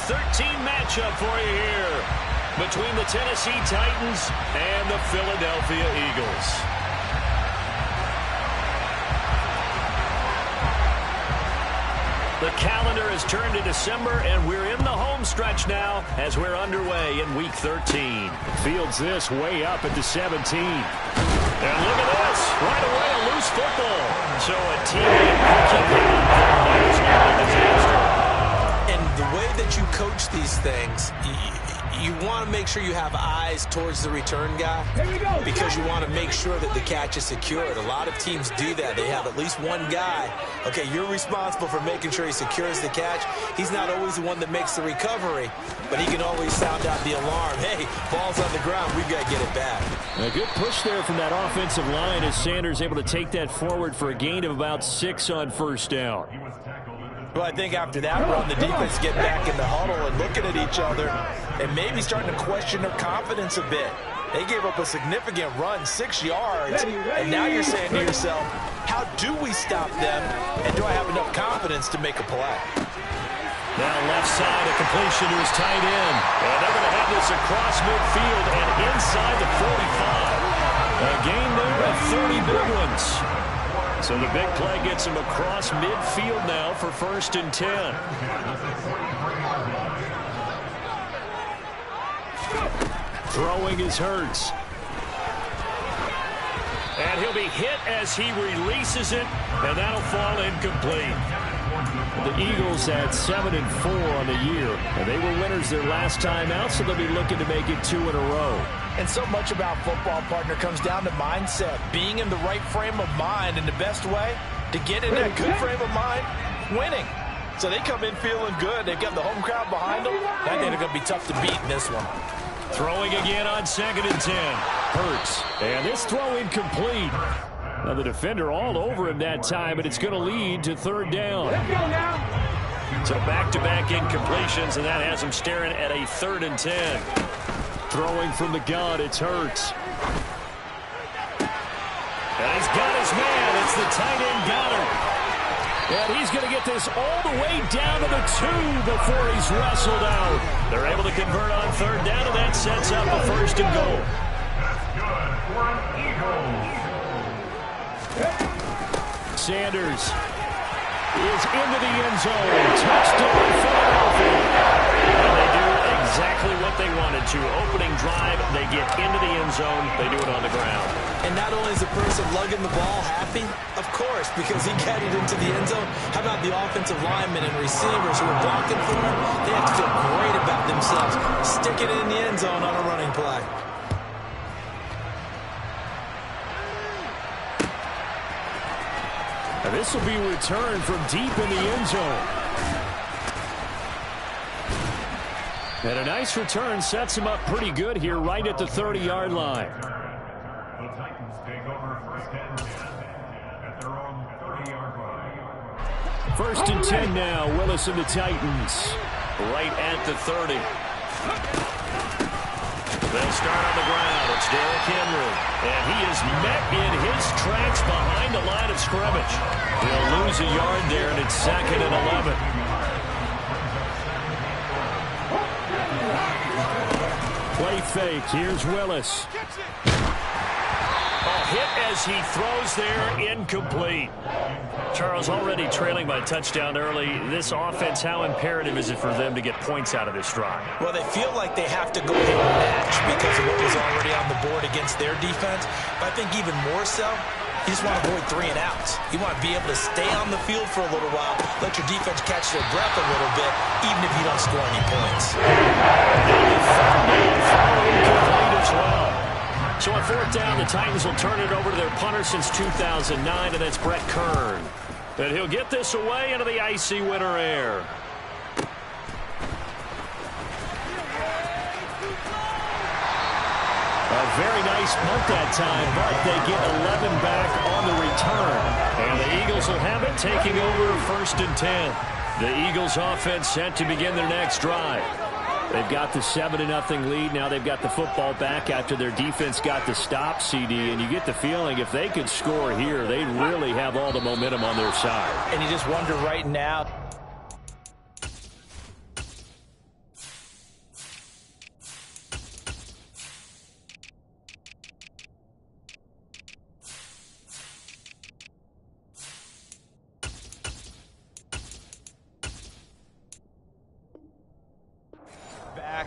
13 matchup for you here between the Tennessee Titans and the Philadelphia Eagles. The calendar has turned to December, and we're in the home stretch now as we're underway in Week 13. Fields this way up at the 17. And look at this. Right away, a loose football. So a teammate picking him up. It's not a disaster. And the way that you coach these things, you want to make sure you have eyes towards the return guy because you want to make sure that the catch is secured. A lot of teams do that. They have at least one guy. Okay, you're responsible for making sure he secures the catch. He's not always the one that makes the recovery, but he can always sound out the alarm. Hey, ball's on the ground. We've got to get it back. A good push there from that offensive line as Sanders able to take that forward for a gain of about 6 on first down. Well, I think after that run, the defense get back in the huddle and looking at each other and maybe starting to question their confidence a bit. They gave up a significant run, 6 yards, and now you're saying to yourself, how do we stop them, and do I have enough confidence to make a play? Now left side, a completion to his tight end. And they're going to have this across midfield and inside the 45. A gain there of 30 big ones. So the big play gets him across midfield now for 1st and 10. Throwing is Hurts. And he'll be hit as he releases it, and that'll fall incomplete. The Eagles at 7-4 on the year, and they were winners their last time out, so they'll be looking to make it 2 in a row. And so much about football, partner, comes down to mindset, being in the right frame of mind, and the best way to get in that good frame of mind, winning. So they come in feeling good. They've got the home crowd behind them. I think they're going to be tough to beat in this one. Throwing again on 2nd and 10. Hurts, and this throw incomplete. Now the defender all over him that time, but it's going to lead to 3rd down. So back-to-back incompletions, and that has him staring at a 3rd and 10. Throwing from the gun, it's Hurts. And he's got his man. It's the tight end Goddard. And he's going to get this all the way down to the 2 before he's wrestled out. They're able to convert on 3rd down, and that sets up a 1st and goal. Sanders is into the end zone. Touchdown, Philadelphia. And they do exactly what they wanted to. Opening drive, they get into the end zone. They do it on the ground. And not only is the person lugging the ball happy, of course, because he got it into the end zone. How about the offensive linemen and receivers who are blocking for him? They have to feel great about themselves. Stick it in the end zone on a running play. And this will be returned from deep in the end zone. And a nice return sets him up pretty good here right at the 30-yard line. The Titans take over 1st and 10 at their own 30-yard line. 1st and 10 now. Willis and the Titans right at the 30. They'll start on the ground. It's Derrick Henry. And he is met in his tracks behind the line of scrimmage. He'll lose a yard there, and it's 2nd and 11. Play fake. Here's Willis. Hit as he throws there, incomplete. Charles, already trailing by a touchdown early. This offense, how imperative is it for them to get points out of this drive? Well, they feel like they have to go ahead and match because of what was already on the board against their defense. But I think even more so, you just want to avoid 3 and outs. You want to be able to stay on the field for a little while, let your defense catch their breath a little bit, even if you don't score any points. Incomplete as well. So on 4th down, the Titans will turn it over to their punter since 2009, and that's Brett Kern. And he'll get this away into the icy winter air. A very nice punt that time, but they get 11 back on the return. And the Eagles will have it, taking over 1st and 10. The Eagles offense set to begin their next drive. They've got the 7-0 lead. Now they've got the football back after their defense got the stop, CD. And you get the feeling if they could score here, they'd really have all the momentum on their side. And you just wonder right now,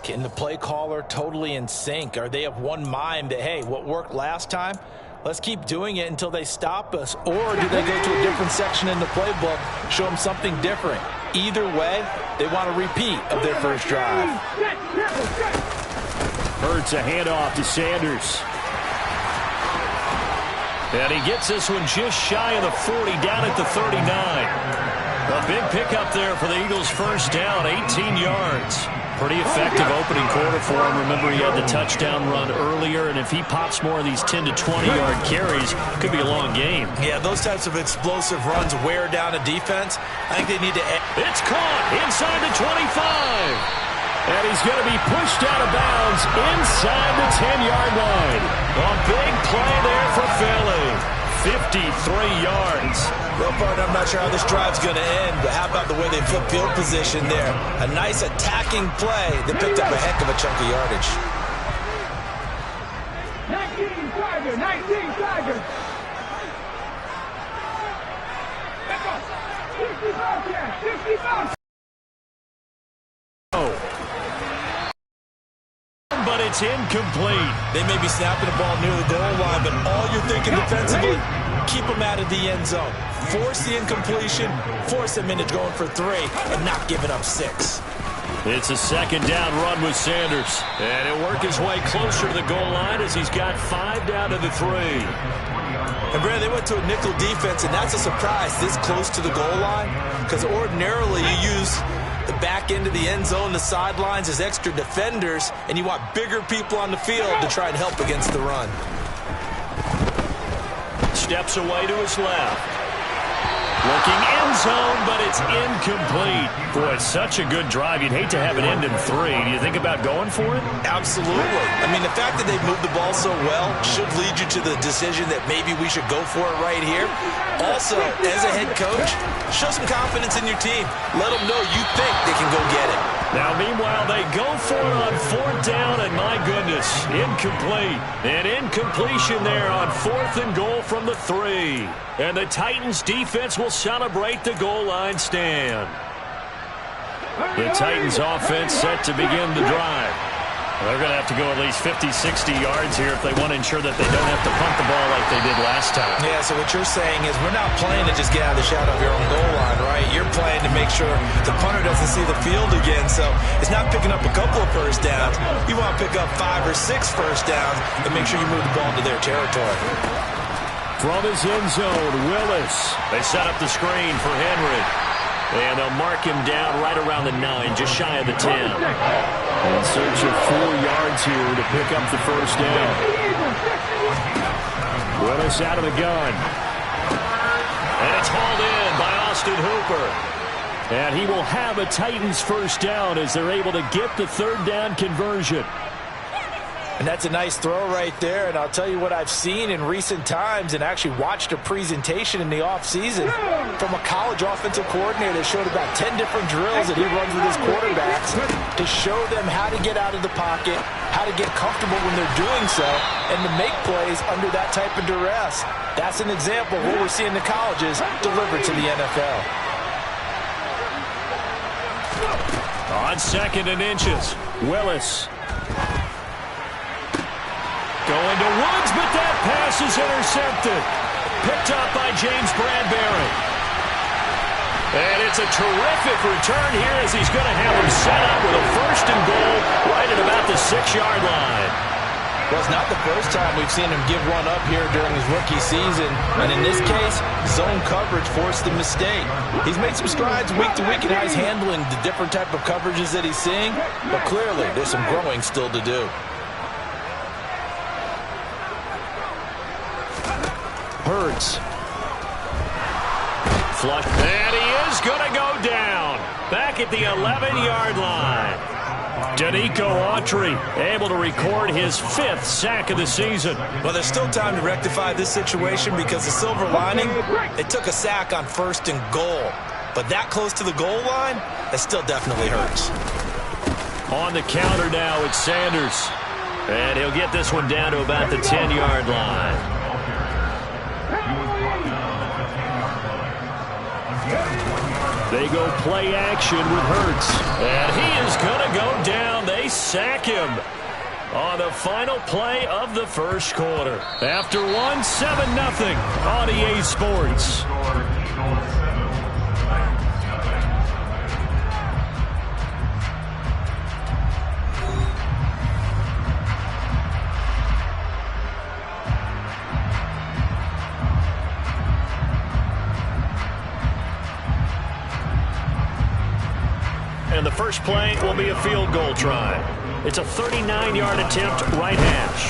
back and the play caller totally in sync? Are they of one mind that, hey, what worked last time, let's keep doing it until they stop us? Or do they go to a different section in the playbook, show them something different? Either way, they want a repeat of their first drive. Hurts a handoff to Sanders. And he gets this one just shy of the 40, down at the 39. A big pickup there for the Eagles' first down, 18 yards. Pretty effective opening quarter for him. Remember, he had the touchdown run earlier, and if he pops more of these 10 to 20-yard carries, could be a long game. Yeah, those types of explosive runs wear down a defense. I think they need to... It's caught inside the 25. And he's going to be pushed out of bounds inside the 10-yard line. A big play there for Philly. 53 yards. Well, partner, I'm not sure how this drive's going to end, but how about the way they flip field position there? A nice attacking play that picked up a heck of a chunk of yardage. 19 Tiger, 19 Tiger. Let's go. 55, 55. But it's incomplete. They may be snapping the ball near the goal line, but all you're thinking defensively, keep them out of the end zone. Force the incompletion, force them into going for 3, and not giving up 6. It's a second down run with Sanders. And he'll work his way closer to the goal line as he's got 5 down to the 3. And, Brad, they went to a nickel defense, and that's a surprise this close to the goal line, because ordinarily you use the back end of the end zone, the sidelines as extra defenders, and you want bigger people on the field to try and help against the run. Steps away to his left. Looking end zone, but it's incomplete. Boy, it's such a good drive. You'd hate to have it end in 3. Do you think about going for it? Absolutely. I mean, the fact that they've moved the ball so well should lead you to the decision that maybe we should go for it right here. Also, as a head coach, show some confidence in your team. Let them know you think they can go get it. Now, meanwhile, they go for it on 4th down, and my goodness, incomplete. An incompletion there on 4th and goal from the 3. And the Titans defense will celebrate the goal line stand. The Titans offense set to begin the drive. They're going to have to go at least 50, 60 yards here if they want to ensure that they don't have to punt the ball like they did last time. Yeah, so what you're saying is we're not playing to just get out of the shadow of your own goal line, right? You're playing to make sure the punter doesn't see the field again. So it's not picking up a couple of first downs. You want to pick up 5 or 6 first downs and make sure you move the ball into their territory. From his end zone, Willis. They set up the screen for Henry. And they'll mark him down right around the 9, just shy of the 10. In search of 4 yards here to pick up the first down. Willis out of the gun. And it's hauled in by Austin Hooper. And he will have a Titans first down as they're able to get the 3rd down conversion. And that's a nice throw right there. And I'll tell you what I've seen in recent times and actually watched a presentation in the offseason from a college offensive coordinator that showed about 10 different drills that he runs with his quarterbacks to show them how to get out of the pocket, how to get comfortable when they're doing so, and to make plays under that type of duress. That's an example of what we're seeing in the colleges delivered to the NFL. On 2nd and inches, Willis. Going to Woods, but that pass is intercepted. Picked up by James Bradbury. And it's a terrific return here as he's going to have him set up with a 1st and goal right at about the 6-yard line. Well, it's not the first time we've seen him give one up here during his rookie season. And in this case, zone coverage forced the mistake. He's made some strides week to week in how he's handling the different type of coverages that he's seeing. But clearly, there's some growing still to do. Hurts. Flush. And he is going to go down. Back at the 11-yard line. Danico Autry able to record his 5th sack of the season. Well, there's still time to rectify this situation because the silver lining, they took a sack on 1st and goal. But that close to the goal line, that still definitely hurts. On the counter now, it's Sanders. And he'll get this one down to about the 10-yard line. They go play action with Hurts. And he is going to go down. They sack him on the final play of the first quarter. After one, 7-0 on EA Sports. And the first play will be a field goal try. It's a 39-yard attempt, right hash.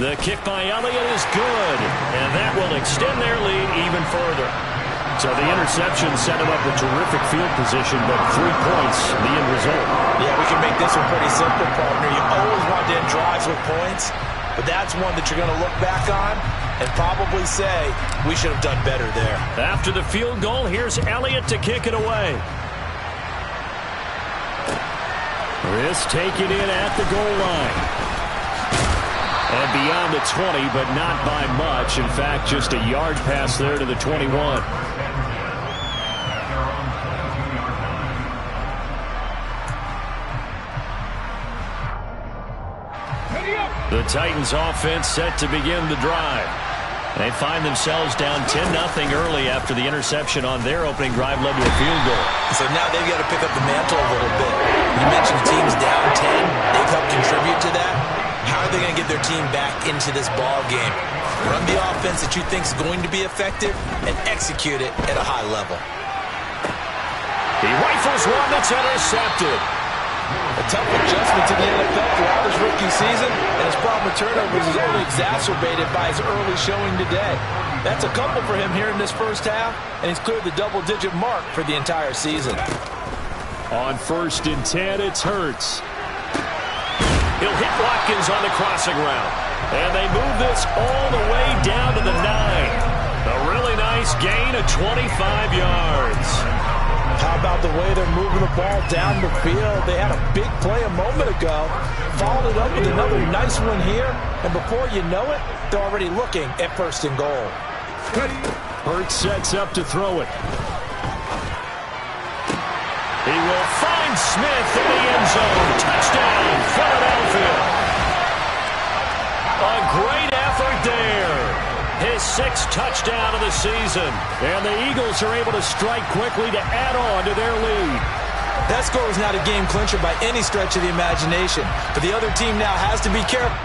The kick by Elliott is good, and that will extend their lead even further. So the interception set him up with terrific field position, but 3 points, the end result. Yeah, we can make this one pretty simple, partner. You always want to end drives with points, but that's one that you're going to look back on and probably say, we should have done better there. After the field goal, here's Elliott to kick it away. This taken in at the goal line. And beyond the 20, but not by much. In fact, just a yard pass there to the 21. The Titans offense set to begin the drive. They find themselves down 10-0 early after the interception on their opening drive led to a field goal. So now they've got to pick up the mantle a little bit. You mentioned the team's down 10. They've helped contribute to that. How are they going to get their team back into this ball game? Run the offense that you think is going to be effective and execute it at a high level. He rifles one that's intercepted. A tough adjustment to the NFL throughout his rookie season, and his problem with turnovers is only exacerbated by his early showing today. That's a couple for him here in this first half, and he's cleared the double-digit mark for the entire season. On 1st and 10, it's Hurts. He'll hit Watkins on the crossing route. And they move this all the way down to the 9. A really nice gain of 25 yards. How about the way they're moving the ball down the field? They had a big play a moment ago, followed it up with another nice one here, and before you know it, they're already looking at 1st and goal. Hurts sets up to throw it. He will find Smith in the end zone. Touchdown, Philadelphia. A great effort there. His 6th touchdown of the season. And the Eagles are able to strike quickly to add on to their lead. That score is not a game clincher by any stretch of the imagination, but the other team now has to be careful.